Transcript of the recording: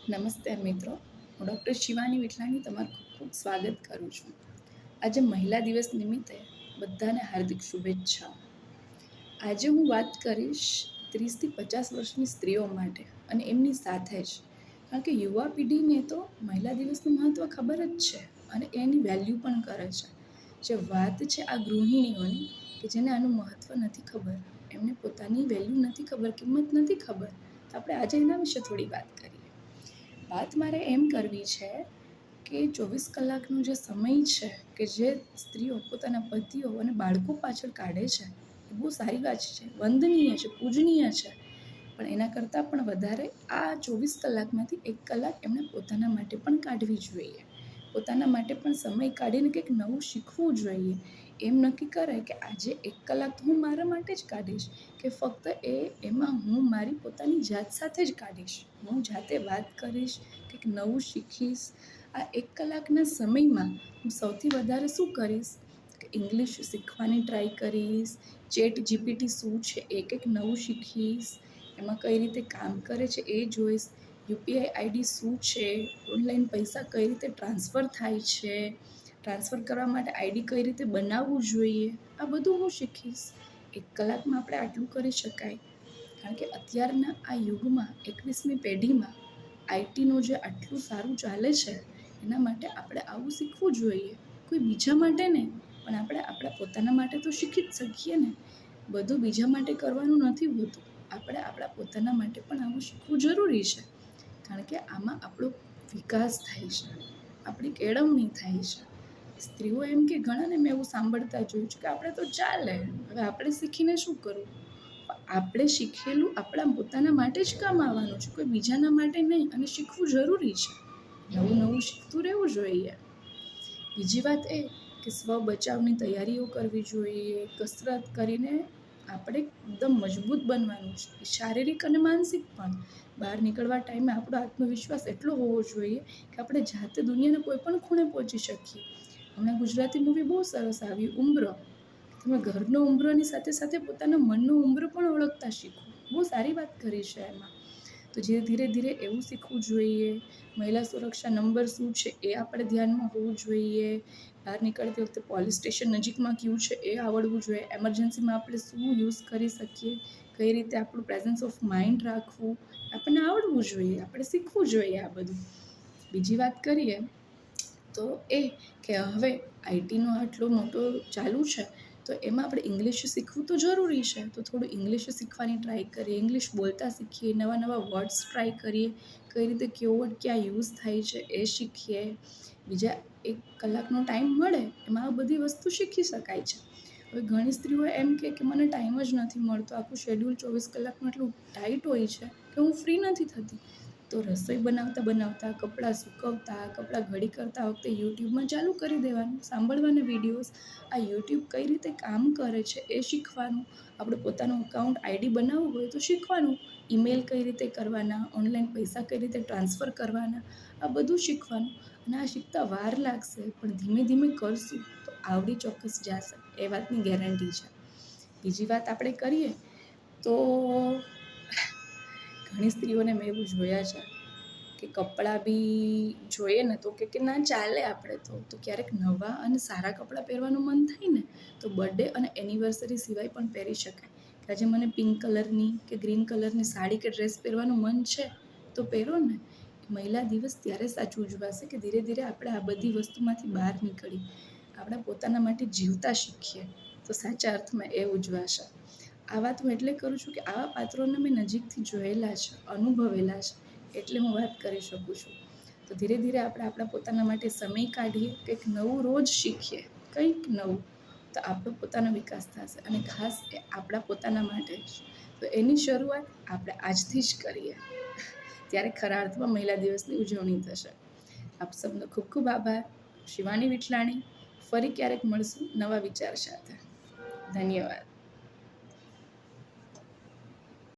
નમસ્તે મિત્રો, હું ડૉક્ટર શિવાની વિઠલાણી તમારું ખૂબ ખૂબ સ્વાગત કરું છું. આજે મહિલા દિવસ નિમિત્તે બધાને હાર્દિક શુભેચ્છાઓ. આજે હું વાત કરીશ 30થી 50 વર્ષની સ્ત્રીઓ માટે અને એમની સાથે જ, કારણ કે યુવા પેઢીને તો મહિલા દિવસનું મહત્ત્વ ખબર જ છે અને એની વેલ્યુ પણ કરે છે. જે વાત છે આ ગૃહિણીઓની કે જેને આનું મહત્ત્વ નથી ખબર, એમને પોતાની વેલ્યુ નથી ખબર, કિંમત નથી ખબર, તો આપણે આજે એના વિશે થોડી વાત કરીએ. વાત મારે એમ કરવી છે કે 24 કલાકનો જે સમય છે કે જે સ્ત્રીઓ પોતાના પતિઓ અને બાળકો પાછળ કાઢે છે એ બહુ સારી વાત છે, વંદનીય છે, પૂજનીય છે. પણ એના કરતાં પણ વધારે આ 24 કલાકમાંથી 1 કલાક એમણે પોતાના માટે પણ કાઢવી જોઈએ. પોતાના માટે પણ સમય કાઢીને કંઈક નવું શીખવું જોઈએ. એમ નક્કી કરે કે આજે 1 કલાક તો હું મારા માટે જ કાઢીશ, કે ફક્ત એમાં હું મારી પોતાની જાત સાથે જ કાઢીશ. હું જાતે વાત કરીશ, કંઈક નવું શીખીશ. આ 1 કલાકના સમયમાં હું સૌથી વધારે શું કરીશ કે ઇંગ્લિશ શીખવાની ટ્રાય કરીશ. ચેટ જીપીટી શું છે એ કંઈક નવું શીખીશ. એમાં કઈ રીતે કામ કરે છે એ જોઈશ. યુપીઆઈ આઈડી શું છે, ઓનલાઈન પૈસા કઈ રીતે ટ્રાન્સફર થાય છે, ટ્રાન્સફર કરવા માટે આઈડી કઈ રીતે બનાવવું જોઈએ, આ બધું હું શીખીશ. 1 કલાકમાં આપણે આટલું કરી શકાય, કારણ કે અત્યારના આ યુગમાં 21મી પેઢીમાં આઈટીનું જે આટલું સારું ચાલે છે એના માટે આપણે આવું શીખવું જોઈએ. કોઈ બીજા માટે નહીં, પણ આપણે આપણા પોતાના માટે તો શીખી જ શકીએ ને. બધું બીજા માટે કરવાનું નથી હોતું, આપણે આપણા પોતાના માટે પણ આવું શીખવું જરૂરી છે. કારણ કે આમાં આપણો વિકાસ થાય છે, આપણી કેળવણી થાય છે. સ્ત્રીઓ એમ કે ઘણાને મેં એવું સાંભળતા જોયું છે કે આપણે તો ચાલે, હવે આપણે શીખીને શું કરવું. આપણે શીખેલું આપણા પોતાના માટે જ કામ આવવાનું છે, કોઈ બીજાના માટે નહીં. અને શીખવું જરૂરી છે, નવું નવું શીખતું રહેવું જોઈએ. બીજી વાત એ કે સ્વ બચાવની તૈયારીઓ કરવી જોઈએ. કસરત કરીને આપણે એકદમ મજબૂત બનવાનું છે, શારીરિક અને માનસિક પણ. બહાર નીકળવા ટાઈમે આપણો આત્મવિશ્વાસ એટલો હોવો જોઈએ કે આપણે જાતે દુનિયાના કોઈ પણ ખૂણે પહોંચી શકીએ. હમણાં ગુજરાતી મૂવી બહુ સરસ આવી, ઉંબરો. તમે ઘરનો ઉંબરોની સાથે સાથે પોતાના મનનો ઉંબરો પણ ઓળખતા શીખો. બહુ સારી વાત કરી છે એમાં. તો ધીરે ધીરે એવું શીખવું જોઈએ. મહિલા સુરક્ષા નંબર શું છે એ આપણે ધ્યાનમાં હોવું જોઈએ. બહાર નીકળતી વખતે પોલીસ સ્ટેશન નજીકમાં કયું છે એ આવડવું જોઈએ. એમરજન્સીમાં આપણે શું યુઝ કરી શકીએ, કઈ રીતે આપણું પ્રેઝન્સ ઓફ માઇન્ડ રાખવું, આપણને આવડવું જોઈએ, આપણે શીખવું જોઈએ આ બધું. બીજી વાત કરીએ તો એ કે હવે આઈટીનો આટલો મોટો ચાલુ છે, તો એમાં આપણે ઇંગ્લિશ શીખવું તો જરૂરી છે. તો થોડું ઇંગ્લિશ શીખવાની ટ્રાય કરીએ, ઇંગ્લિશ બોલતા શીખીએ, નવા નવા વર્ડ્સ ટ્રાય કરીએ, કઈ રીતે કયો વર્ડ ક્યાં યુઝ થાય છે એ શીખીએ. બીજા 1 કલાકનો ટાઈમ મળે એમાં આ બધી વસ્તુ શીખી શકાય છે. હવે ઘણી સ્ત્રીઓ એમ કે મને ટાઈમ જ નથી મળતો, આખું શેડ્યુલ 24 કલાકનું એટલું ટાઈટ હોય છે કે હું ફ્રી નથી થતી. તો રસોઈ બનાવતા બનાવતા, કપડાં સૂકવતા, કપડાં ઘડી કરતા વખતે યુટ્યુબમાં ચાલુ કરી દેવાનું, સાંભળવાના વિડીયોઝ. આ યુટ્યુબ કઈ રીતે કામ કરે છે એ શીખવાનું. આપણે પોતાનું અકાઉન્ટ આઈડી બનાવવું હોય તો શીખવાનું. ઈમેલ કઈ રીતે કરવાના, ઓનલાઈન પૈસા કઈ રીતે ટ્રાન્સફર કરવાના, આ બધું શીખવાનું. અને આ શીખતા વાર લાગશે, પણ ધીમે ધીમે કરશું તો આવડી ચોક્કસ જશે, એ વાતની ગેરંટી છે. બીજી વાત આપણે કરીએ તો ઘણી સ્ત્રીઓને મેં એવું જોયા છે કે કપડાં બી જોઈએ ને તો કે ના ચાલે, આપણે તો ક્યારેક નવા અને સારા કપડાં પહેરવાનું મન થાય ને તો બર્થડે અને એનિવર્સરી સિવાય પણ પહેરી શકાય. કે આજે મને પિંક કલરની કે ગ્રીન કલરની સાડી કે ડ્રેસ પહેરવાનું મન છે તો પહેરો ને. મહિલા દિવસ ત્યારે સાચું ઉજવાશે કે ધીરે ધીરે આપણે આ બધી વસ્તુમાંથી બહાર નીકળી, આપણે પોતાના માટે જીવતા શીખીએ, તો સાચા અર્થમાં એ ઉજવાશે. આ વાત હું એટલે કરું છું કે આવા પાત્રોને મેં નજીકથી જોયેલા છે, અનુભવેલા છે, એટલે હું વાત કરી શકું છું. તો ધીરે ધીરે આપણે આપણા પોતાના માટે સમય કાઢીએ, કંઈક નવું રોજ શીખીએ, કંઈક નવું, તો આપણો પોતાનો વિકાસ થશે. અને ખાસ એ આપણા પોતાના માટે જ. તો એની શરૂઆત આપણે આજથી જ કરીએ, ત્યારે ખરા અર્થમાં મહિલા દિવસની ઉજવણી થશે. આપ સૌનો ખૂબ ખૂબ આભાર. શિવાની વિઠલાણી. ફરી ક્યારેક મળશું નવા વિચાર સાથે. ધન્યવાદ.